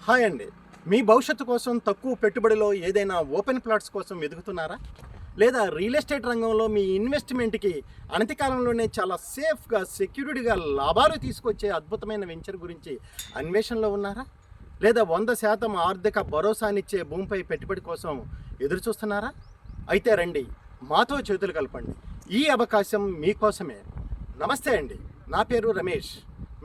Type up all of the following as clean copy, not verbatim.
Hi అండి. మీ భవిష్యత్తు కోసం తక్కువ పెట్టుబడిలో ఏదైనా ఓపెన్ ప్లాట్స్ కోసం వెతుకుతున్నారా? లేదా రియల్ ఎస్టేట్ రంగంలో మీ ఇన్వెస్ట్మెంట్‌కి అనతి కాలంలోనే చాలా సేఫ్‌గా, సెక్యూరిటీగా లాభాలు తీసుకొచ్చే అద్భుతమైన వెంచర్ గురించి అన్వేషణలో ఉన్నారా? లేదా 100% ఆర్థిక భరోసానిచ్చే భూమిపై పెట్టుబడి కోసం ఎదురు చూస్తున్నారా? అయితే రండి, మాతో చేతులు కలపండి. ఈ అవకాశం మీకోసమే. నమస్తే అండి. నా పేరు రమేష్.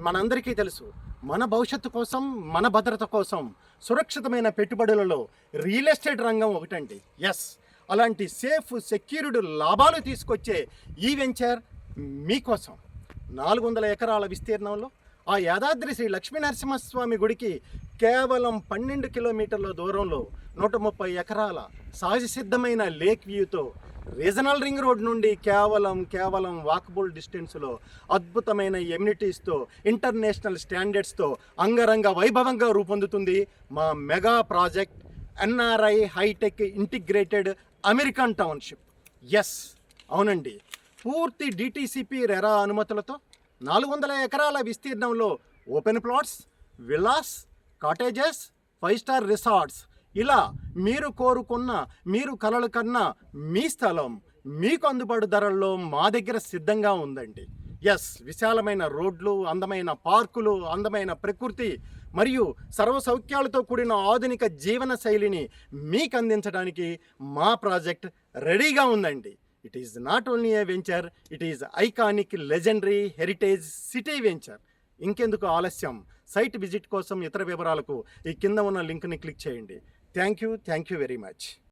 మనందరికీ తెలుసు, మన భవిష్యత్తు కోసం, మన భద్రత కోసం సురక్షితమైన పెట్టుబడులలో రియల్ ఎస్టేట్ రంగం ఒకటండి. ఎస్, అలాంటి సేఫ్, సెక్యూర్డ్ లాభాలు తీసుకొచ్చే ఈ వెంచర్ మీకోసం. 400 ఎకరాల విస్తీర్ణంలో ఆ యాదాద్రి శ్రీ లక్ష్మీనరసింహస్వామి గుడికి కేవలం 12 కిలోమీటర్ల దూరంలో 130 ఎకరాల సహజ సిద్ధమైన లేక్ వ్యూతో రీజనల్ రింగ్ రోడ్ నుండి కేవలం వాకబుల్ డిస్టెన్స్లో అద్భుతమైన ఎమ్యూనిటీస్తో, ఇంటర్నేషనల్ స్టాండర్డ్స్తో అంగరంగ వైభవంగా రూపొందుతుంది మా mega project NRI hitech integrated American township. Yes, అవునండి. పూర్తి డిటిసిపి రెరా అనుమతులతో 400 ఎకరాల విస్తీర్ణంలో open plots, villas, cottages, 5 star resorts, ఇలా మీరు కోరుకున్న, మీరు కలలు కన్నా మీ స్థలం మీకు అందుబాటు ధరల్లో మా దగ్గర సిద్ధంగా ఉందండి. ఎస్, విశాలమైన రోడ్లు, అందమైన పార్కులు, అందమైన ప్రకృతి మరియు సర్వ సౌఖ్యాలతో కూడిన ఆధునిక జీవన శైలిని మీకు అందించడానికి మా ప్రాజెక్ట్ రెడీగా ఉందండి. It is not only A venture, it is iconic legendary heritage city venture. ఇంకెందుకు ఆలస్యం? సైట్ విజిట్ కోసం ఇతర వివరాలకు ఈ కింద ఉన్న లింక్ని క్లిక్ చేయండి. Thank you very much.